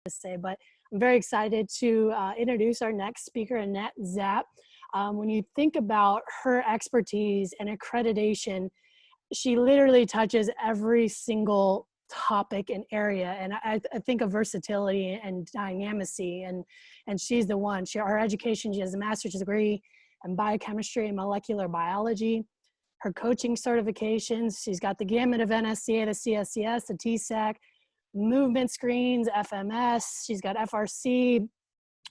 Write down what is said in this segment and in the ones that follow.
to say, but I'm very excited to introduce our next speaker, Annette Zapp. When you think about her expertise and accreditation, she literally touches every single topic and area. And I think of versatility and dynamicy, and she's the one. Her education, she has a master's degree in biochemistry and molecular biology. Her coaching certifications, she's got the gamut of NSCA, the CSCS, the TSAC, movement screens, FMS, she's got FRC,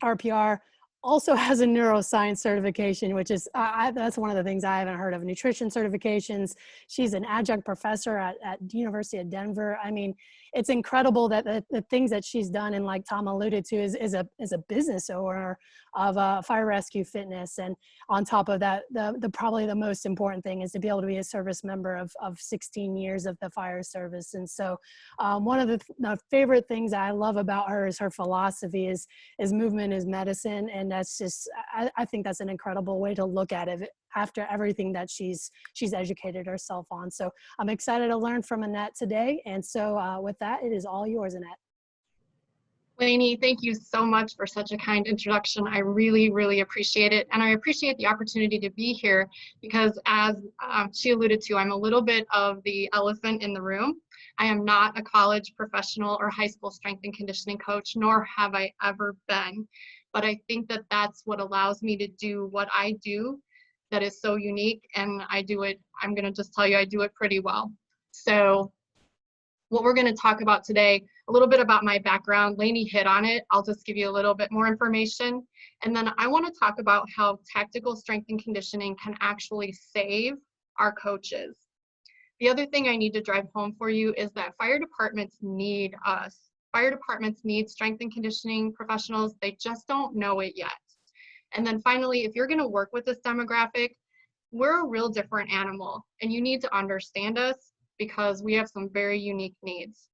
RPR, also has a neuroscience certification, which is, that's one of the things I haven't heard of, nutrition certifications. She's an adjunct professor at the University of Denver. I mean, it's incredible that the things that she's done, and like Tom alluded to, is a business owner of Firesq Fitness. And on top of that, probably the most important thing is to be able to be a service member of 16 years of the fire service. And so one of the favorite things I love about her is her philosophy is movement is medicine. And that's just, I think that's an incredible way to look at it after everything that she's educated herself on. So I'm excited to learn from Annette today. And so with that, it is all yours, Annette. Lainey, thank you so much for such a kind introduction. I really, really appreciate it. And I appreciate the opportunity to be here because, as she alluded to, I'm a little bit of the elephant in the room. I am not a college professional or high school strength and conditioning coach, nor have I ever been. But I think that that's what allows me to do what I do that is so unique. And I do it, I'm going to just tell you, I do it pretty well. So what we're going to talk about today, a little bit about my background. Lainey hit on it. I'll just give you a little bit more information. And then I want to talk about how tactical strength and conditioning can actually save our coaches. The other thing I need to drive home for you is that fire departments need us. Fire departments need strength and conditioning professionals. They just don't know it yet. And then finally, if you're going to work with this demographic, we're a real different animal, and you need to understand us because we have some very unique needs.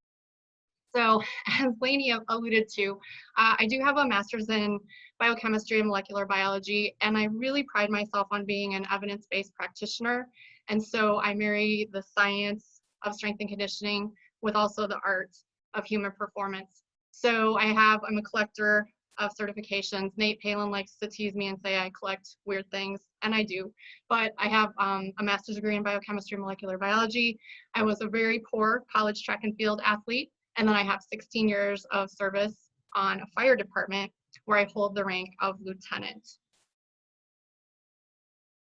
So as Lainey alluded to, I do have a master's in biochemistry and molecular biology, and I really pride myself on being an evidence-based practitioner. And so I marry the science of strength and conditioning with also the art of human performance. So I'm a collector of certifications. Nate Palin likes to tease me and say I collect weird things, and I do. But I have a master's degree in biochemistry and molecular biology. I was a very poor college track and field athlete, and then I have 16 years of service on a fire department where I hold the rank of lieutenant.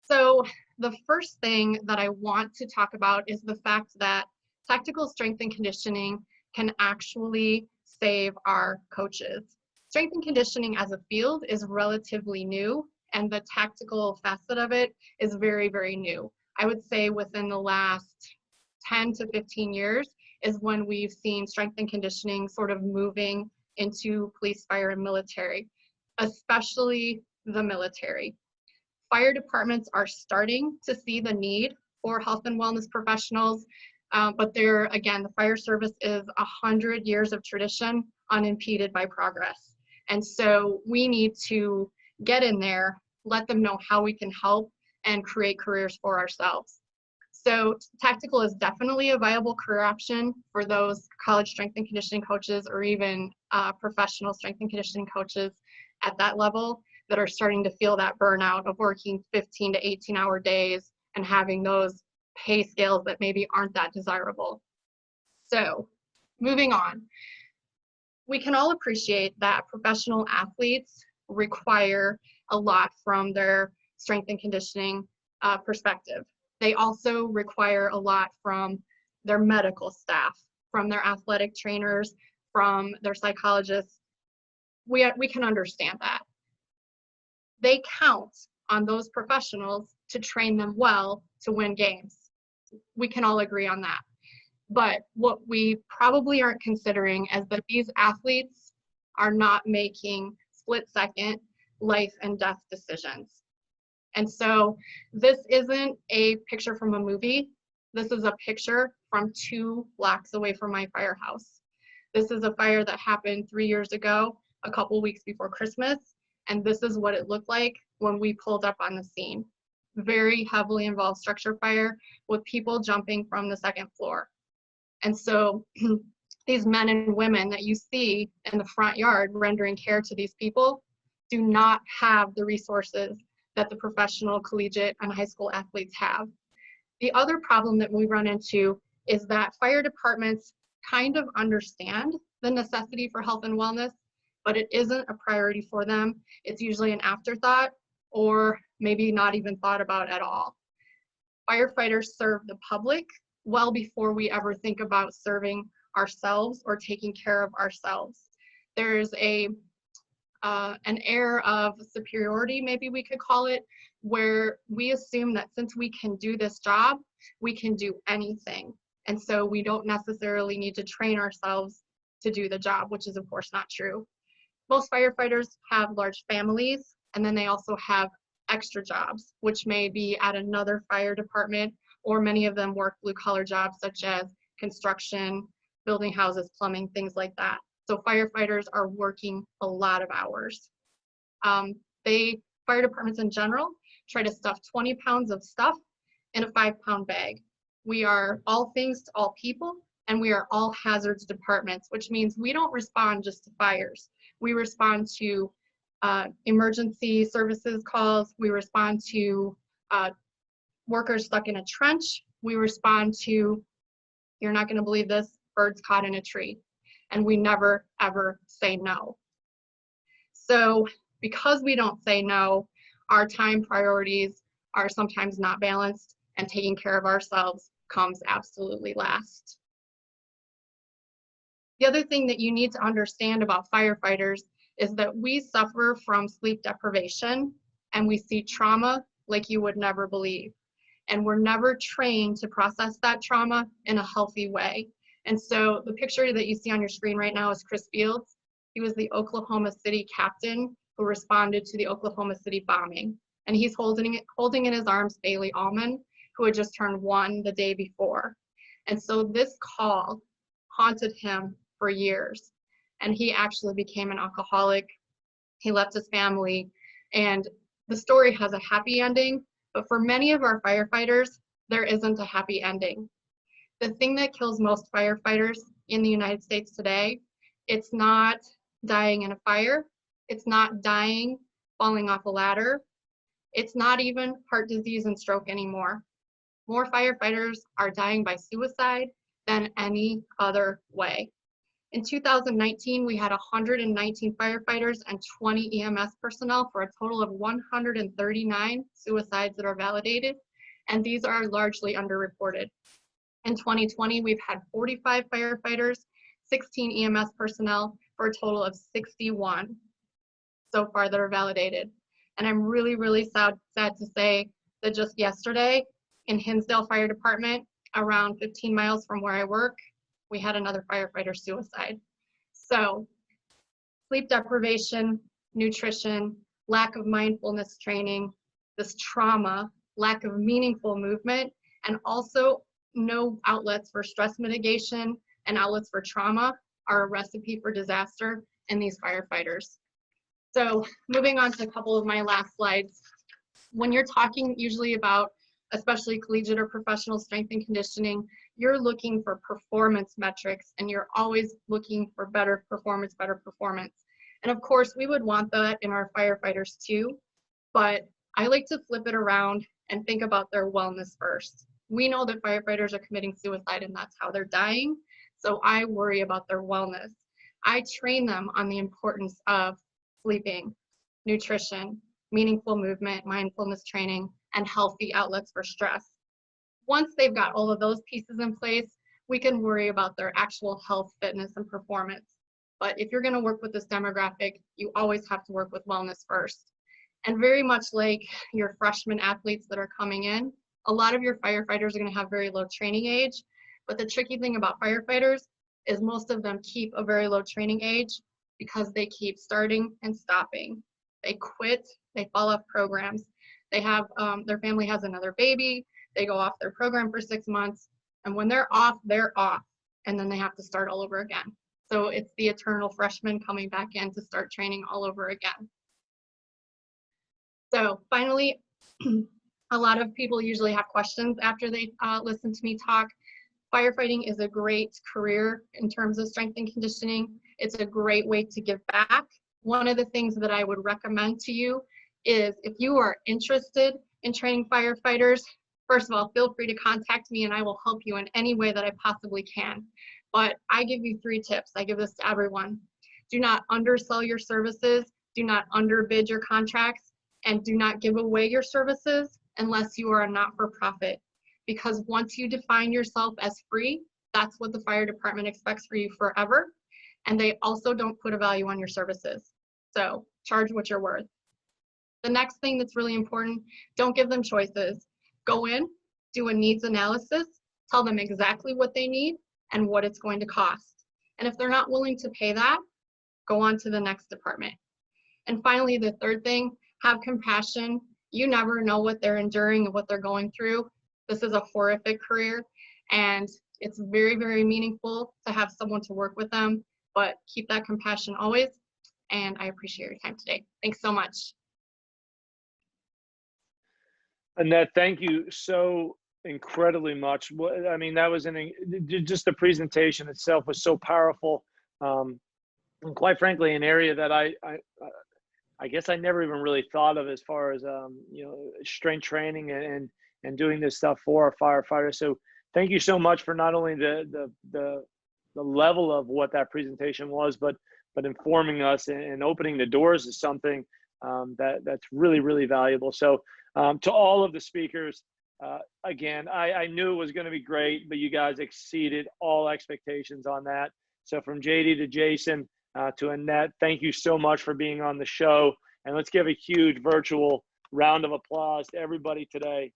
So the first thing that I want to talk about is the fact that tactical strength and conditioning can actually save our coaches. Strength and conditioning as a field is relatively new, and the tactical facet of it is very, very new. I would say within the last 10 to 15 years is when we've seen strength and conditioning sort of moving into police, fire, and military, especially the military. Fire departments are starting to see the need for health and wellness professionals, but again, the fire service is 100 years of tradition unimpeded by progress. And so we need to get in there, let them know how we can help, and create careers for ourselves. So tactical is definitely a viable career option for those college strength and conditioning coaches, or even professional strength and conditioning coaches at that level that are starting to feel that burnout of working 15 to 18-hour days and having those pay scales that maybe aren't that desirable. So moving on. We can all appreciate that professional athletes require a lot from their strength and conditioning perspective. They also require a lot from their medical staff, from their athletic trainers, from their psychologists. We can understand that. They count on those professionals to train them well to win games. We can all agree on that. But what we probably aren't considering is that these athletes are not making split-second life and death decisions. And so this isn't a picture from a movie. This is a picture from 2 blocks away from my firehouse. This is a fire that happened 3 years ago, a couple weeks before Christmas, and this is what it looked like when we pulled up on the scene. Very heavily involved structure fire with people jumping from the 2nd floor. And so These men and women that you see in the front yard rendering care to these people do not have the resources that the professional, collegiate, and high school athletes have. The other problem that we run into is that fire departments kind of understand the necessity for health and wellness, but it isn't a priority for them. It's usually an afterthought or maybe not even thought about at all. Firefighters serve the public well before we ever think about serving ourselves or taking care of ourselves. There's an air of superiority, maybe we could call it, where we assume that since we can do this job, we can do anything. And so we don't necessarily need to train ourselves to do the job, which is of course not true. Most firefighters have large families, and then they also have extra jobs, which may be at another fire department, or many of them work blue collar jobs such as construction, building houses, plumbing, things like that. So firefighters are working a lot of hours. Fire departments in general try to stuff 20 pounds of stuff in a 5-pound bag. We are all things to all people, and we are all hazards departments, which means we don't respond just to fires. We respond to emergency services calls. We respond to workers stuck in a trench. We respond to, you're not going to believe this, birds caught in a tree. And we never, ever say no. So because we don't say no, our time priorities are sometimes not balanced, and taking care of ourselves comes absolutely last. The other thing that you need to understand about firefighters is that we suffer from sleep deprivation, and we see trauma like you would never believe. And we're never trained to process that trauma in a healthy way. And so the picture that you see on your screen right now is Chris Fields. He was the Oklahoma City captain who responded to the Oklahoma City bombing. And he's holding in his arms Bailey Allman, who had just turned 1 the day before. And so this call haunted him for years. And he actually became an alcoholic. He left his family. And the story has a happy ending, but for many of our firefighters, there isn't a happy ending. The thing that kills most firefighters in the United States today, it's not dying in a fire, it's not dying falling off a ladder, it's not even heart disease and stroke anymore. More firefighters are dying by suicide than any other way. In 2019, we had 119 firefighters and 20 EMS personnel for a total of 139 suicides that are validated, and these are largely underreported. In 2020, we've had 45 firefighters, 16 EMS personnel for a total of 61 so far that are validated. And I'm really, really sad to say that just yesterday in Hinsdale Fire Department, around 15 miles from where I work, we had another firefighter suicide. So sleep deprivation, nutrition, lack of mindfulness training, this trauma, lack of meaningful movement, and also no outlets for stress mitigation and outlets for trauma are a recipe for disaster in these firefighters. So moving on to a couple of my last slides. When you're talking usually about, especially collegiate or professional strength and conditioning, you're looking for performance metrics, and you're always looking for better performance. And of course, we would want that in our firefighters too, but I like to flip it around and think about their wellness first. We know that firefighters are committing suicide and that's how they're dying, so I worry about their wellness. I train them on the importance of sleeping, nutrition, meaningful movement, mindfulness training, and healthy outlets for stress. Once they've got all of those pieces in place, we can worry about their actual health, fitness, and performance. But if you're going to work with this demographic, you always have to work with wellness first. And very much like your freshman athletes that are coming in, a lot of your firefighters are going to have very low training age. But the tricky thing about firefighters is most of them keep a very low training age because they keep starting and stopping. They quit, they fall off programs. They have, their family has another baby, they go off their program for 6 months, and when they're off, and then they have to start all over again. So it's the eternal freshman coming back in to start training all over again. So finally, a lot of people usually have questions after they listen to me talk. Firefighting is a great career in terms of strength and conditioning. It's a great way to give back. One of the things that I would recommend to you is if you are interested in training firefighters, first of all, feel free to contact me and I will help you in any way that I possibly can. But I give you 3 tips. I give this to everyone. Do not undersell your services. Do not underbid your contracts, and do not give away your services unless you are a not-for-profit. Because once you define yourself as free, that's what the fire department expects for you forever. And they also don't put a value on your services. So charge what you're worth. The next thing that's really important, don't give them choices. Go in, do a needs analysis, tell them exactly what they need and what it's going to cost. And if they're not willing to pay that, go on to the next department. And finally, the third thing, have compassion. You never know what they're enduring and what they're going through. This is a horrific career, and it's very, very meaningful to have someone to work with them, but keep that compassion always. And I appreciate your time today. Thanks so much. Annette, thank you so incredibly much. I mean, that was just the presentation itself was so powerful. And quite frankly, an area that I guess I never even really thought of as far as, you know, strength training and doing this stuff for our firefighters. So thank you so much for not only the level of what that presentation was, but informing us and opening the doors is something that's really, really valuable. So to all of the speakers, again, I knew it was going to be great, but you guys exceeded all expectations on that. So from JD to Jason to Annette, thank you so much for being on the show. And let's give a huge virtual round of applause to everybody today.